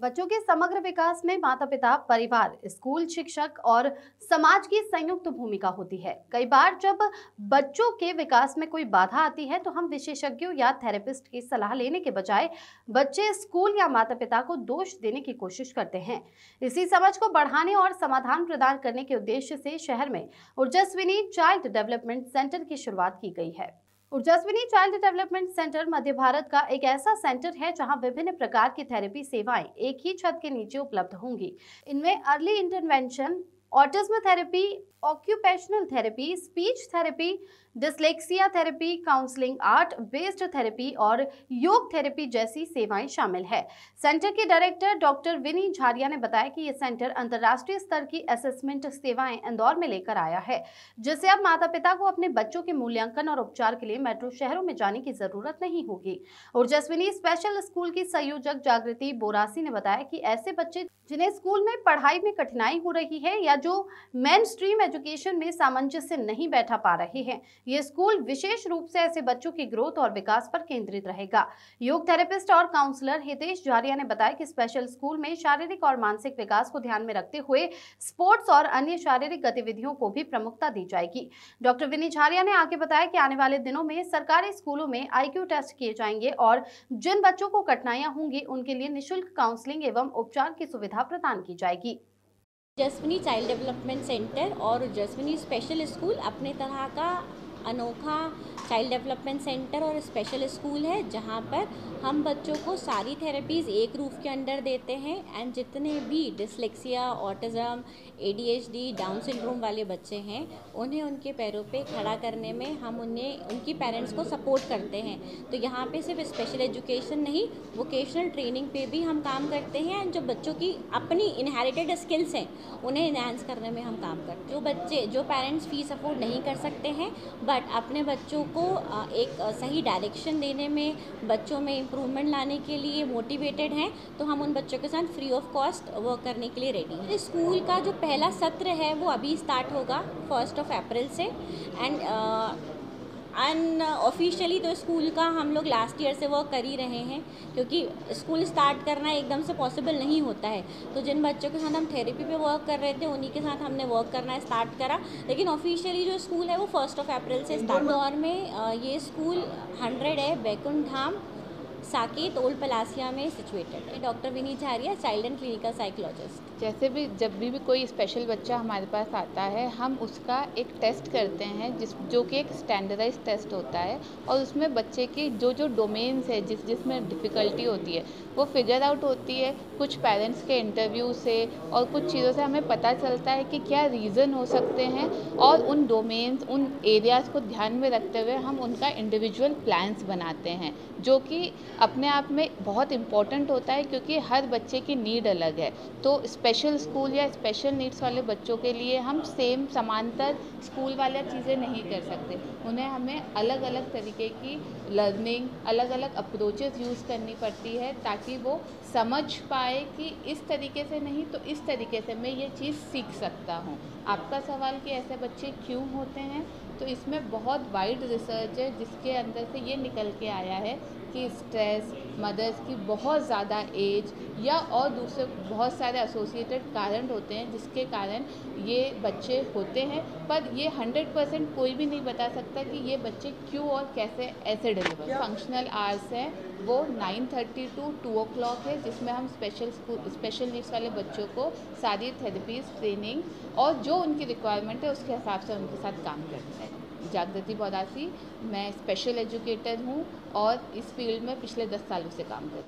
बच्चों के समग्र विकास में माता पिता, परिवार, स्कूल, शिक्षक और समाज की संयुक्त भूमिका होती है। कई बार जब बच्चों के विकास में कोई बाधा आती है तो हम विशेषज्ञों या थेरेपिस्ट की सलाह लेने के बजाय बच्चे, स्कूल या माता पिता को दोष देने की कोशिश करते हैं। इसी समझ को बढ़ाने और समाधान प्रदान करने के उद्देश्य से शहर में ऊर्जस्विनी चाइल्ड डेवलपमेंट सेंटर की शुरुआत की गई है। ऊर्जस्विनी चाइल्ड डेवलपमेंट सेंटर मध्य भारत का एक ऐसा सेंटर है जहां विभिन्न प्रकार की थेरेपी सेवाएं एक ही छत के नीचे उपलब्ध होंगी। इनमें early intervention, autism therapy, occupational therapy, speech therapy, dyslexia therapy, counselling, art based therapy और योग थेरेपी जैसी सेवाएं शामिल है। सेंटर के डायरेक्टर डॉक्टर विनी झारिया ने बताया कि ये सेंटर अंतर्राष्ट्रीय स्तर की असेसमेंट सेवाएं इंदौर में लेकर आया है, जिससे अब माता पिता को अपने बच्चों के मूल्यांकन और उपचार के लिए मेट्रो शहरों में जाने की जरूरत नहीं होगी। ऊर्जस्विनी स्पेशल स्कूल की संयोजक जागृति बोरासी ने बताया कि ऐसे बच्चे जिन्हें स्कूल में पढ़ाई में कठिनाई हो रही है या जो मेन स्ट्रीम एजुकेशन में सामंजस्य नहीं बैठा पा रहे हैं, ये स्कूल विशेष रूप से ऐसे बच्चों की ग्रोथ और विकास पर केंद्रित रहेगा। योग थेरेपिस्ट और काउंसलर हितेश झारिया ने बताया कि स्पेशल स्कूल में शारीरिक और मानसिक विकास को ध्यान में रखते हुए स्पोर्ट्स और अन्य शारीरिक गतिविधियों को भी प्रमुखता दी जाएगी। डॉक्टर विनी झारिया ने आगे बताया कि आने वाले दिनों में सरकारी स्कूलों में IQ टेस्ट किए जाएंगे और जिन बच्चों को कठिनाइयां होंगी उनके लिए निःशुल्क काउंसलिंग एवं उपचार की सुविधा प्रदान की जाएगी। ऊर्जस्विनी चाइल्ड डेवलपमेंट सेंटर और ऊर्जस्विनी स्पेशल स्कूल अपने तरह का अनोखा चाइल्ड डेवलपमेंट सेंटर और स्पेशल स्कूल है, जहां पर हम बच्चों को सारी थेरेपीज़ एक रूफ के अंडर देते हैं। एंड जितने भी dyslexia, autism, ADHD, down syndrome वाले बच्चे हैं, उन्हें उनके पैरों पे खड़ा करने में हम उनकी पेरेंट्स को सपोर्ट करते हैं। तो यहाँ पे सिर्फ स्पेशल एजुकेशन नहीं, वोकेशनल ट्रेनिंग पे भी हम काम करते हैं। एंड जो बच्चों की अपनी इनहेरिटेड स्किल्स हैं, उन्हें इन्हांस करने में हम काम करते हैं। जो पेरेंट्स फीस अफोर्ड नहीं कर सकते हैं बट अपने बच्चों को एक सही डायरेक्शन देने में, बच्चों में इम्प्रूवमेंट लाने के लिए मोटिवेटेड हैं, तो हम उन बच्चों के साथ फ्री ऑफ कॉस्ट वर्क करने के लिए रेडी हैं। स्कूल का जो पहला सत्र है वो अभी स्टार्ट होगा 1 अप्रैल से। एंड ऑफिशियली तो स्कूल का हम लोग लास्ट ईयर से वर्क कर ही रहे हैं, क्योंकि स्कूल स्टार्ट करना एकदम से पॉसिबल नहीं होता है। तो जिन बच्चों के साथ हम थेरेपी पे वर्क कर रहे थे, उन्हीं के साथ हमने वर्क करना स्टार्ट करा। लेकिन ऑफिशियली जो स्कूल है वो 1 अप्रैल से स्टार्ट। इंदौर में ये स्कूल 100 है, बैकुंठ धाम, साकेत, ओल्ड पलासिया में सिचुएटेड है। Doctor Vini Jharia, child and clinical psychologist. जैसे भी जब भी कोई स्पेशल बच्चा हमारे पास आता है, हम उसका एक टेस्ट करते हैं जो कि एक स्टैंडर्डाइज टेस्ट होता है, और उसमें बच्चे की जो डोमेन्स है, जिसमें डिफ़िकल्टी होती है, वो फिगर आउट होती है कुछ पेरेंट्स के इंटरव्यू से, और कुछ चीज़ों से हमें पता चलता है कि क्या रीज़न हो सकते हैं, और उन डोमेन्स, उन एरियाज़ को ध्यान में रखते हुए हम उनका इंडिविजुअल प्लान्स बनाते हैं, जो कि अपने आप में बहुत इम्पॉर्टेंट होता है, क्योंकि हर बच्चे की नीड अलग है। तो स्पेशल स्कूल या स्पेशल नीड्स वाले बच्चों के लिए हम समांतर स्कूल वाला चीज़ें नहीं कर सकते। उन्हें हमें अलग अलग तरीके की लर्निंग, अलग अलग अप्रोचेस यूज़ करनी पड़ती है, ताकि वो समझ पाए कि इस तरीके से नहीं तो इस तरीके से मैं ये चीज़ सीख सकता हूँ। आपका सवाल कि ऐसे बच्चे क्यों होते हैं, तो इसमें बहुत वाइड रिसर्च है, जिसके अंदर से ये निकल के आया है कि स्ट्रेस, मदर्स की बहुत ज़्यादा एज या और दूसरे बहुत सारे एसोसिएटेड कारण होते हैं, जिसके कारण ये बच्चे होते हैं। पर ये 100% कोई भी नहीं बता सकता कि ये बच्चे क्यों और कैसे ऐसे डिलीवर। फंक्शनल आवर्स हैं वो 9:30 to 2 o'clock है, जिसमें हम स्पेशल नीड्स वाले बच्चों को सारी थेरेपीज, ट्रेनिंग और जो उनकी रिक्वायरमेंट है उसके हिसाब से उनके साथ काम करते हैं। जागृति बोरासी, मैं स्पेशल एजुकेटर हूँ और इस फील्ड में पिछले 10 सालों से काम करती हूँ।